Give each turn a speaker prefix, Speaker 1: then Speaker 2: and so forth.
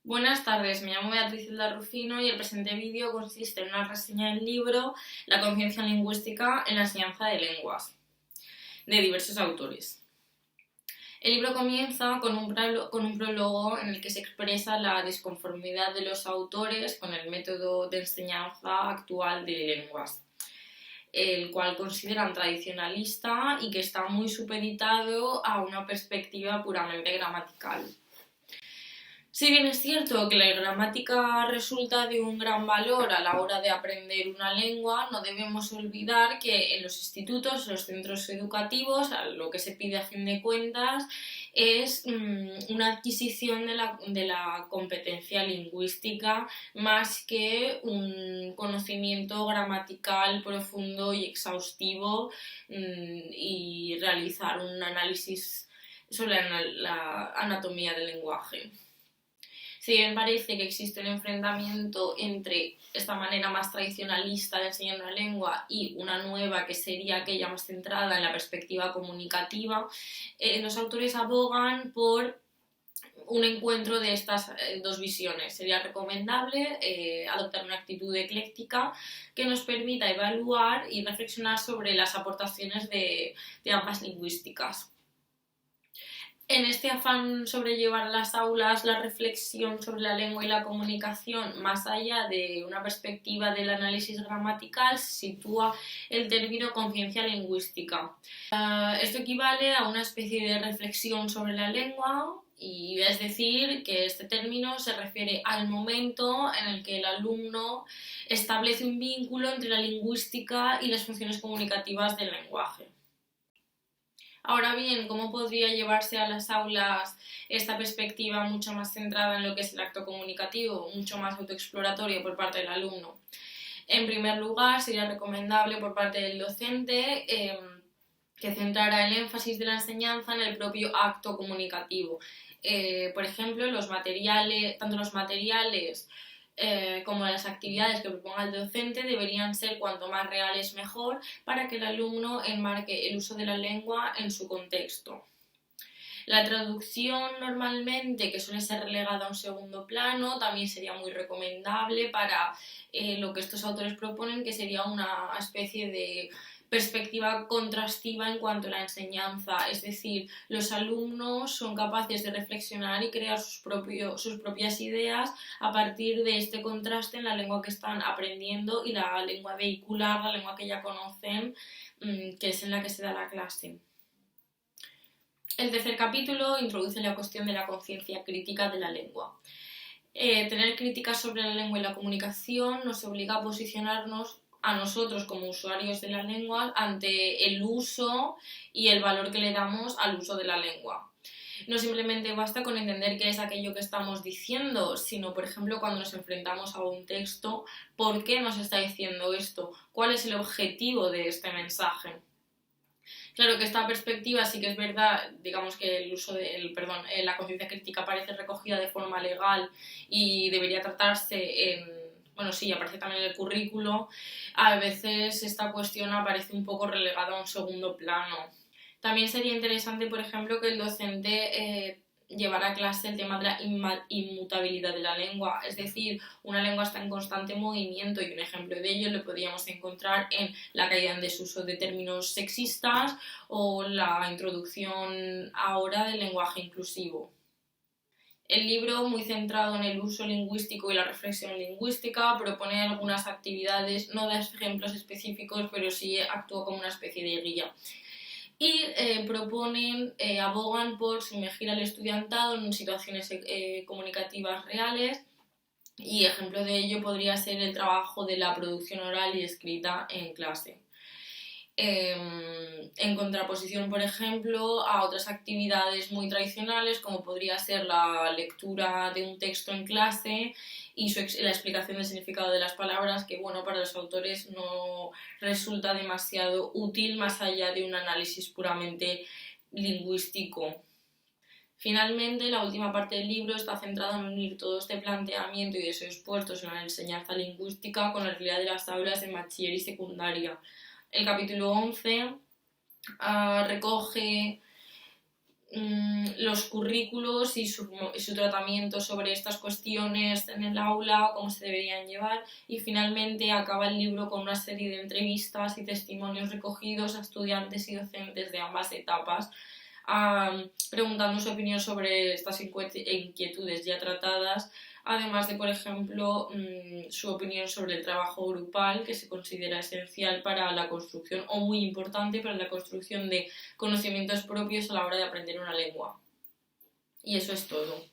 Speaker 1: Buenas tardes, me llamo Beatriz Hilda Rufino y el presente vídeo consiste en una reseña del libro La conciencia lingüística en la enseñanza de lenguas, de diversos autores. El libro comienza con un prólogo en el que se expresa la disconformidad de los autores con el método de enseñanza actual de lenguas, el cual consideran tradicionalista y que está muy supeditado a una perspectiva puramente gramatical. Si bien es cierto que la gramática resulta de un gran valor a la hora de aprender una lengua, no debemos olvidar que en los institutos, en los centros educativos, lo que se pide a fin de cuentas es una adquisición de la competencia lingüística más que un conocimiento gramatical profundo y exhaustivo y realizar un análisis sobre la anatomía del lenguaje. Si bien parece que existe un enfrentamiento entre esta manera más tradicionalista de enseñar una lengua y una nueva que sería aquella más centrada en la perspectiva comunicativa, los autores abogan por un encuentro de estas dos visiones. Sería recomendable adoptar una actitud ecléctica que nos permita evaluar y reflexionar sobre las aportaciones de ambas lingüísticas. En este afán sobre llevar a las aulas la reflexión sobre la lengua y la comunicación más allá de una perspectiva del análisis gramatical, se sitúa el término conciencia lingüística. Esto equivale a una especie de reflexión sobre la lengua, y es decir, que este término se refiere al momento en el que el alumno establece un vínculo entre la lingüística y las funciones comunicativas del lenguaje. Ahora bien, ¿cómo podría llevarse a las aulas esta perspectiva mucho más centrada en lo que es el acto comunicativo, mucho más autoexploratorio por parte del alumno? En primer lugar, sería recomendable por parte del docente que centrara el énfasis de la enseñanza en el propio acto comunicativo. Por ejemplo, tanto los materiales como las actividades que proponga el docente deberían ser cuanto más reales mejor para que el alumno enmarque el uso de la lengua en su contexto. La traducción normalmente, que suele ser relegada a un segundo plano, también sería muy recomendable para lo que estos autores proponen, que sería una especie de perspectiva contrastiva en cuanto a la enseñanza, es decir, los alumnos son capaces de reflexionar y crear sus propias ideas a partir de este contraste en la lengua que están aprendiendo y la lengua vehicular, la lengua que ya conocen, que es en la que se da la clase. El tercer capítulo introduce la cuestión de la conciencia crítica de la lengua. Tener críticas sobre la lengua y la comunicación nos obliga a posicionarnos a nosotros como usuarios de la lengua ante el uso y el valor que le damos al uso de la lengua. No simplemente basta con entender qué es aquello que estamos diciendo, sino, por ejemplo, cuando nos enfrentamos a un texto, ¿por qué nos está diciendo esto? ¿Cuál es el objetivo de este mensaje? Claro que esta perspectiva sí que es verdad, digamos que la conciencia crítica aparece recogida de forma legal y debería tratarse aparece también en el currículo. A veces esta cuestión aparece un poco relegada a un segundo plano. También sería interesante, por ejemplo, que el docente llevar a clase el tema de la inmutabilidad de la lengua, es decir, una lengua está en constante movimiento y un ejemplo de ello lo podríamos encontrar en la caída en desuso de términos sexistas o la introducción ahora del lenguaje inclusivo. El libro, muy centrado en el uso lingüístico y la reflexión lingüística, propone algunas actividades, no da ejemplos específicos, pero sí actúa como una especie de guía. Y abogan por sumergir al estudiantado en situaciones comunicativas reales, y ejemplo de ello podría ser el trabajo de la producción oral y escrita en clase. En contraposición, por ejemplo, a otras actividades muy tradicionales como podría ser la lectura de un texto en clase y la explicación del significado de las palabras, que para los autores no resulta demasiado útil más allá de un análisis puramente lingüístico. Finalmente, la última parte del libro está centrada en unir todo este planteamiento y deseos puestos en la enseñanza lingüística con la realidad de las aulas de bachiller y secundaria. El capítulo 11 recoge los currículos y su tratamiento sobre estas cuestiones en el aula, cómo se deberían llevar, y finalmente acaba el libro con una serie de entrevistas y testimonios recogidos a estudiantes y docentes de ambas etapas, preguntando su opinión sobre estas inquietudes ya tratadas, además de, por ejemplo, su opinión sobre el trabajo grupal, que se considera esencial para la construcción o muy importante para la construcción de conocimientos propios a la hora de aprender una lengua. Y eso es todo.